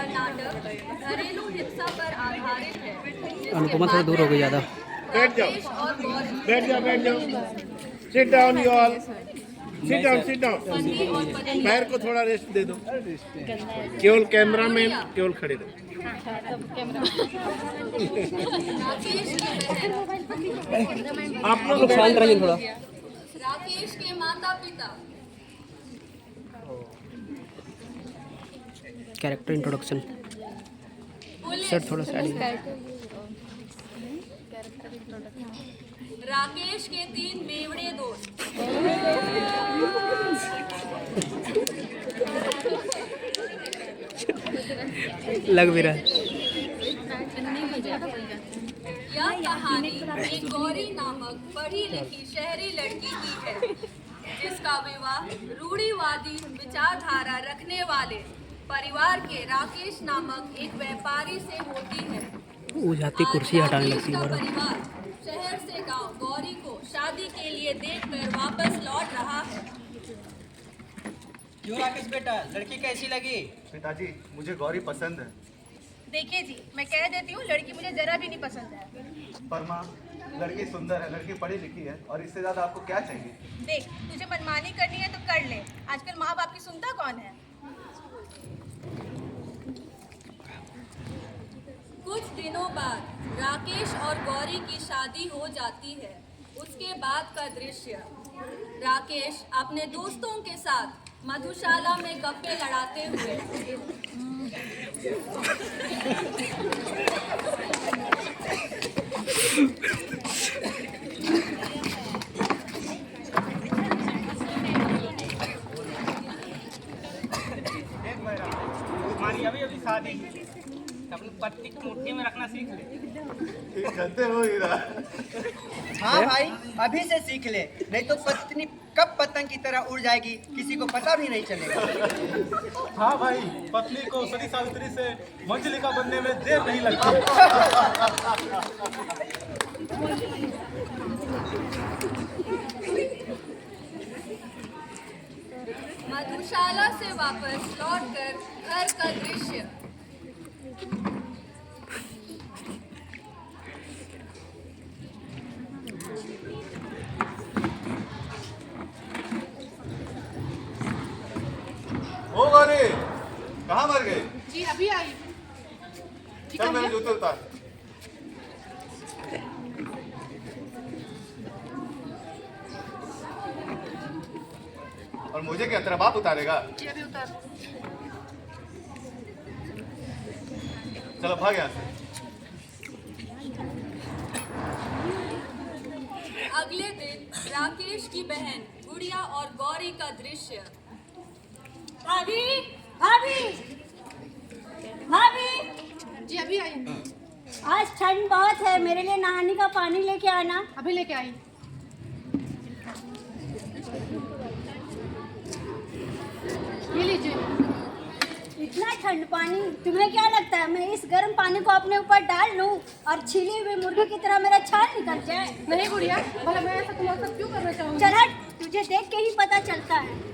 नाटक घरेलू हिंसा पर आधारित है। अनुपमा थोड़ा दूर हो गई ज़्यादा। बैठ जाओ, राकेश और गौरी बैठ जाओ, बैठ जाओ। Sit down you all, sit down, sit down. पति और पत्नी पैर को थोड़ा रेस्ट दे दो। केवल कैमरामैन केवल खड़े रहो। राकेश की बहन, आप लोग शांत रहिए थोड़ा। राकेश के माता पिता, कैरेक्टर इंट्रोडक्शन। पुलिस, सर थोड़ा सा राकेश के 3 बेवड़े दोस्त, लग भी रहा है। यह कहानी एक गौरी नामक पढ़ी लिखी शहरी लड़की की है जिसका विवाह रूढ़िवादी विचारधारा रखने वाले परिवार के राकेश नामक एक व्यापारी से होती है। वो जाती कुर्सी हटाने लगती है। परिवार शहर से गांव गौरी को शादी के लिए देखकर वापस लौट रहा है। क्यों राकेश बेटा, लड़की कैसी लगी? पिताजी, मुझे गौरी पसंद है। देखिए जी, मैं कह देती हूँ लड़की मुझे जरा भी नहीं पसंद है। पर माँ, लड़की सुंदर है, लड़की पढ़ी लिखी है, और इससे ज्यादा आपको क्या चाहिए? देख, तुझे मनमानी करनी है तो कर ले। आजकल माँ बाप की सुनता कौन है? कुछ दिनों बाद राकेश और गौरी की शादी हो जाती है। उसके बाद का दृश्य, राकेश अपने दोस्तों के साथ मधुशाला में गप्पे लड़ाते हुए हमारी अभी अभी शादी, अपनी पत्नी को मुट्ठी में रखना सीख ले। ठीक कहते हो हीरा। हाँ भाई, अभी से सीख ले, नहीं तो पत्नी कब पतंग की तरह उड़ जाएगी किसी को पता भी नहीं चलेगा। हाँ भाई, पत्नी को सती सावित्री से मंजलिका बनने में देर नहीं लगती। मधुशाला से वापस लौटकर घर का दृश्य, ओ गौरी, कहाँ मर गई? जी अभी आई। चल मेरे जूते उतार। और मुझे क्या, तेरा बाप उतारेगा? जी अभी उतार। चलो भाग यहाँ से। अगले दिन राकेश की बहन गुड़िया और गौरी का दृश्य। भाभी, भाभी, भाभी, जी अभी आई। आज ठंड बहुत है, मेरे लिए नहाने का पानी लेके आना। अभी लेके आई। ये लीजिए। इतना ठंड पानी, तुम्हें क्या लगता है मैं इस गर्म पानी को अपने ऊपर डाल लूं और छिली हुई मुर्गी की तरह मेरा छाल निकल जाए? नहीं गुड़िया, भला मैं ऐसा तुम्हारे साथ क्यों करना चाहूँगी? चल हट, तुझे देख के ही पता चलता है।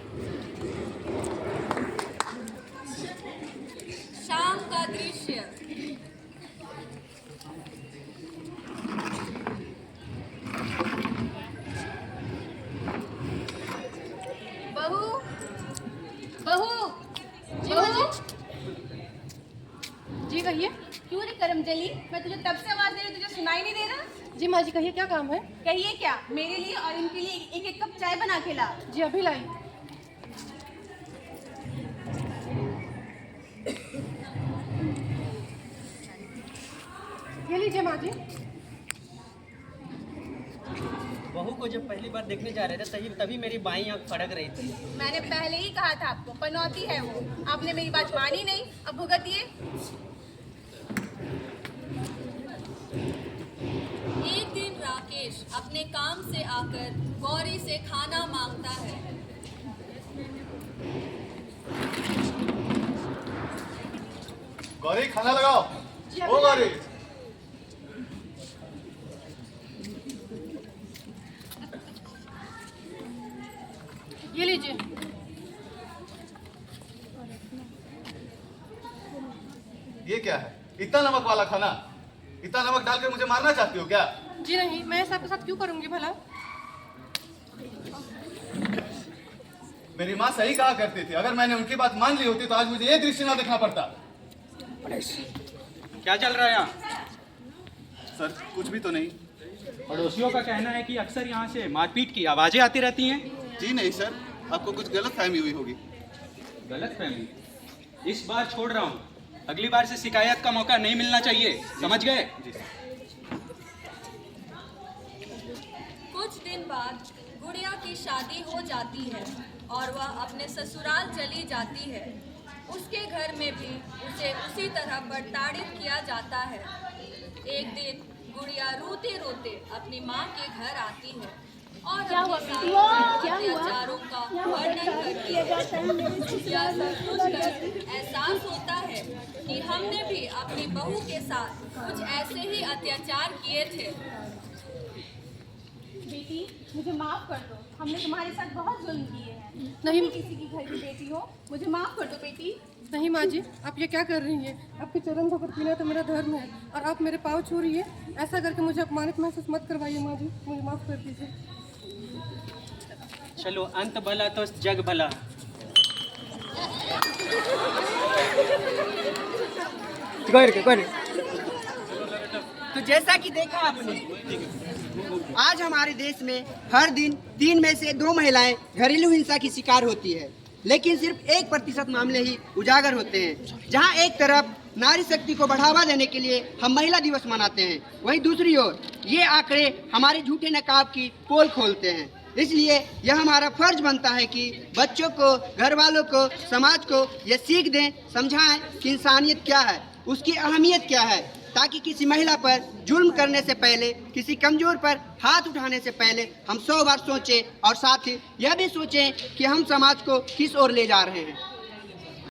शाम का दृश्य, बहू, बहू, बहू। जी कहिए। क्यों रे करमजली, मैं तुझे तब से आवाज दे रही हूँ, तुझे सुनाई नहीं दे रहा? जी माँ जी कहिए, क्या काम है? कहिए क्या, मेरे लिए और इनके लिए एक एक कप चाय बना के ला। जी अभी लाई। ये लीजिए माँ जी। बहू को जब पहली बार देखने जा रहे थे तभी मेरी बाईं आंख फड़क रही थी। मैंने पहले ही कहा था आपको, पनौती है वो। आपने मेरी बात मानी नहीं, अब भुगतिए। एक दिन राकेश अपने काम से आकर गौरी से खाना मांगता है। गौरी, खाना लगाओ। ओ गौरी, ये लीजिए। ये क्या है? इतना नमक वाला खाना? इतना नमक डालकर मुझे मारना चाहती हो क्या? जी नहीं, मैं ऐसा आपके साथ क्यों करूंगी भला? मेरी माँ सही कहा करती थी, अगर मैंने उनकी बात मान ली होती तो आज मुझे ये दृश्य ना देखना पड़ता। क्या चल रहा है यहाँ? सर कुछ भी तो नहीं। पड़ोसियों का कहना है कि अक्सर यहाँ से मारपीट की आवाजें आती रहती हैं। जी नहीं सर, आपको कुछ गलत फहमी हुई होगी। गलत फहमी? इस बार छोड़ रहा हूँ, अगली बार से शिकायत का मौका नहीं मिलना चाहिए, समझ गए? कुछ दिन बाद गुड़िया की शादी हो जाती है और वह अपने ससुराल चली जाती है। उसके घर में भी उसे उसी तरह प्रताड़ित किया जाता है। एक दिन गुड़िया रोते रोते अपनी माँ के घर आती है और अपने सारे अत्याचारों का वर्णन करती है। यह सब सुनकर एहसास होता है कि हमने भी अपनी बहू के साथ कुछ ऐसे ही अत्याचार किए थे। बेटी, मुझे माफ कर दो, हमने तुम्हारे साथ बहुत जुल्म किए हैं। नहीं, किसी की घर की बेटी हो, मुझे माफ कर दो बेटी। नहीं माँ जी, आप ये क्या कर रही हैं? आपके चरण धोकर पीना तो मेरा धर्म है और आप मेरे पाँव छू रही है। ऐसा करके मुझे अपमानित महसूस मत करवाइए माँ जी, मुझे माफ कर दीजिए। चलो, अंत भला तो जग भला। तो जैसा कि देखा आपने, आज हमारे देश में हर दिन 3 में से 2 महिलाएं घरेलू हिंसा की शिकार होती है, लेकिन सिर्फ 1% मामले ही उजागर होते हैं। जहां एक तरफ नारी शक्ति को बढ़ावा देने के लिए हम महिला दिवस मनाते हैं, वहीं दूसरी ओर ये आंकड़े हमारे झूठे नकाब की पोल खोलते हैं। इसलिए यह हमारा फर्ज बनता है कि बच्चों को, घर वालों को, समाज को ये सीख दें, समझाएं कि इंसानियत क्या है, उसकी अहमियत क्या है, ताकि किसी महिला पर जुल्म करने से पहले, किसी कमजोर पर हाथ उठाने से पहले हम 100 बार सोचें और साथ ही यह भी सोचें कि हम समाज को किस ओर ले जा रहे हैं।